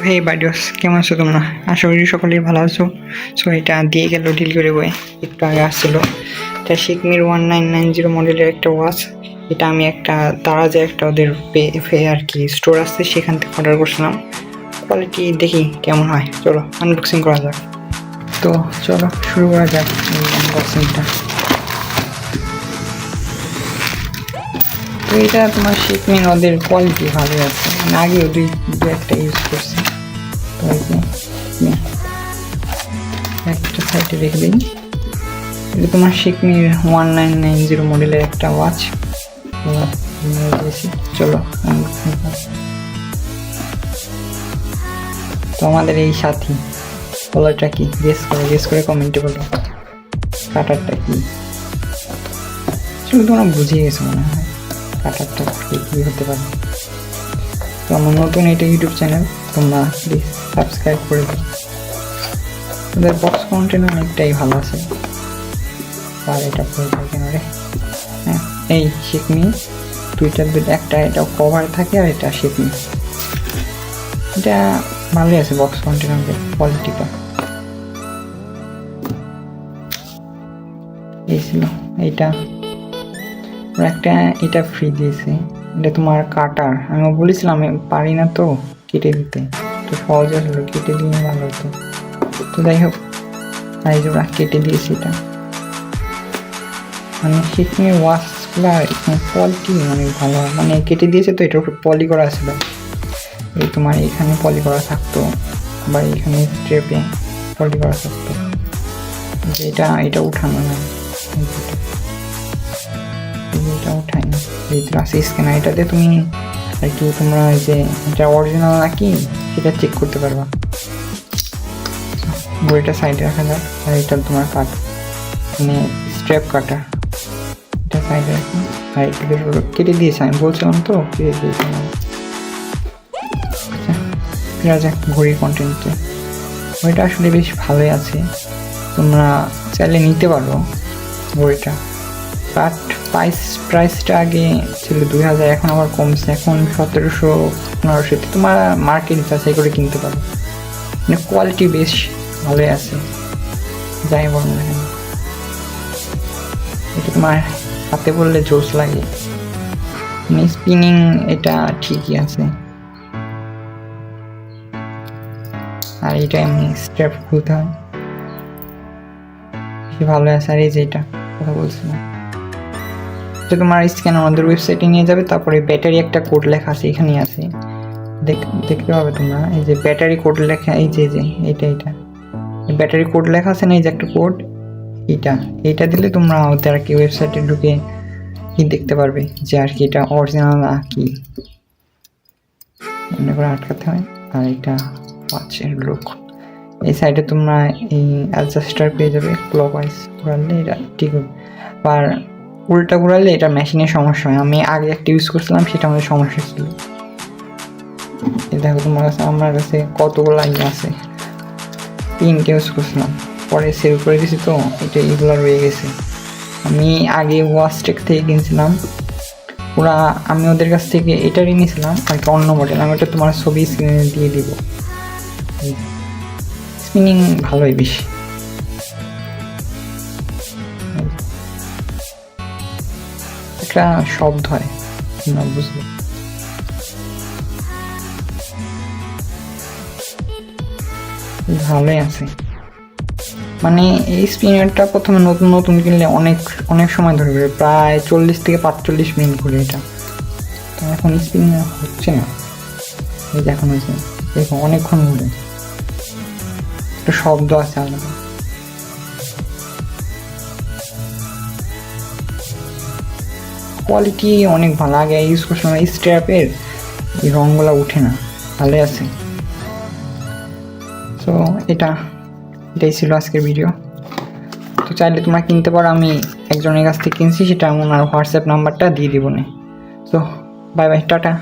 হে বাডিওস, কেমন আছো তোমরা? আশা করি সকলেই ভালো আছো। সো এটা দিয়ে গেল ডিল করে বই, একটু আগে আসছিল। এটা শিকমির 1990 মডেলের একটা ওয়াচ। এটা আমি একটা দারাজে একটা ওদের আর কি স্টোর আছে, সেখান থেকে অর্ডার করছিলাম। কোয়ালিটি দেখি কেমন হয়, চলো আনবক্সিং করা যাক। তো চলো শুরু করা যাক এই আনবক্সিংটা। তো এটা তোমার শিকমির ওদের কোয়ালিটি ভালো আছে, মানে আগেও দুই একটা ইউজ করছি। তো একটা সাইডে রেখে দিই। এটা তোমার শিকমির 1990 মডেলের একটা ওয়াচ দিয়েছি। চলো তো আমাদের এই সাথী কলারটা কি গেস করে কমেন্টে বলো কাটারটা কি। আসলে তোমরা বুঝিয়ে গেছো মনে হয় কাটারটা কি হতে পারে। তো আমার নতুন এটা ইউটিউব চ্যানেল, তোমরা প্লিজ সাবস্ক্রাইব করে দাও। ওদের বক্স কন্টেন্ট অনেকটাই ভালো আছে। আর এটা কেন রে, হ্যাঁ এই শিকমি দুইটা একটা এটা কভার থাকে আর এটা শিকমি, এটা ভালোই আছে বক্স কন্টেন্টের কোয়ালিটিটা। এই ছিল এইটা, একটা এটা ফ্রি দিয়েছে। এটা তোমার কাটার, আমি বলেছিলাম আমি পারি না তো কেটে দিতে, তো সহজ হলো কেটে দিয়ে ভালো হতো। তো যাই হোক সাইজ ওরা কেটে দিয়েছি। এটা মানে শিকমির ওয়াচগুলা কোয়ালিটি অনেক ভালো হয়, মানে কেটে দিয়েছে তো এটার উপর পলি করা ছিল। এই তোমার এখানে পলি করা থাকতো, আবার এখানে স্ট্রেপে পলি করা থাকতো। এটা উঠানো না, এটা উঠাই না, এই আছে স্ক্যানার। এটাতে তুমি আর কি তোমরা যে এটা অরিজিনাল নাকি সেটা চেক করতে পারবা। বইটা সাইডে রাখা যাক। আর এটা তোমার কাট মানে স্ট্র্যাপ কাটা, এটা সাইডে রাখি। আর এটা কেটে দিয়েছে, আমি বলছিলাম তো কেটে দিয়েছিলাম। আচ্ছা ফেরা যাক ঘড়ির কন্টেন্টে। ঘড়িটা আসলে বেশ ভালোই আছে, তোমরা চাইলে নিতে পারো ঘড়িটা। বাট প্রাইসটা আগে ছিল 2000, এখন আবার কমছে, এখন 1700-1500 তোমার মার্কেট যাচাই করে কিনতে পারো। মানে কোয়ালিটি বেশ ভালোই আছে, যাই বলো না কেন। এটা তোমার হাতে বললে জোস লাগে, মানে স্পিনিং এটা ঠিকই আছে। আর এটা এমনি স্ট্র্যাপ খুলতে হয়, ভালো আছে। আর এই যে এটা কথা বলছিলাম, এটা তোমার স্ক্যান আমাদের ওয়েবসাইটে নিয়ে যাবে। তারপরে ব্যাটারি একটা কোড লেখা আছে, এখানেই আছে, দেখতে পাবে তোমরা। এই যে ব্যাটারি কোড লেখা, এই যে এটা ব্যাটারি কোড লেখা আছে না, এই যে একটা কোড, এইটা দিলে তোমরা ওদের আর কি ওয়েবসাইটে ঢুকে কি দেখতে পারবে যে আর কি এটা অরিজিনাল না কি, এমনি করে আটকাতে হয়। আর এটা ওয়াচের লুক, এই সাইডে তোমরা এই অ্যাডজাস্টার পেয়ে যাবে। ক্লকওয়াইজ ঘোরালে এটা ঠিক হবে, আর উল্টা ঘোরালে এটা মেশিনের সমস্যা হয়। আমি আগে একটা ইউজ করছিলাম, সেটা আমাদের সমস্যা ছিল। দেখো তোমার কাছে আমার কাছে কতগুলো আছে, 3টে ইউজ করছিলাম, পরে সেভ করে দিয়েছি। তো এটা এগুলো রয়ে গেছে। আমি আগে ওয়াচটেক থেকে কিনছিলাম, ওরা আমি ওদের কাছ থেকে এটারই নিয়েছিলাম আর কি, অন্য মডেল। আমি ওটা তোমার ছবি স্ক্রিনে দিয়ে দিব। স্পিনিং ভালোই বেশি, একটা শব্দ হয় না, বুঝলো? ভালোই আছে। মানে এই স্পিনারটা প্রথমে নতুন কিনলে অনেক সময় ধরে, প্রায় 40 থেকে 45 মিনিট ঘুরে এটা। তো এখন স্পিনার হচ্ছে না, এই যে এখন হয়েছে, দেখো অনেকক্ষণ ঘুরে, একটা শব্দ আছে আলাদা। কোয়ালিটি অনেক ভালো, আগে ইউজ করছিলাম এই স্ট্র্যাপের, এই রঙগুলো উঠে না, ভালো আছে। সো এটাই ছিল আজকের ভিডিও। তো চাইলে তোমরা কিনতে পারো, আমি একজনের কাছ থেকে কিনছি, সেটা আমার হোয়াটসঅ্যাপ নাম্বারটা দিয়ে দিব না। So bye bye, tata.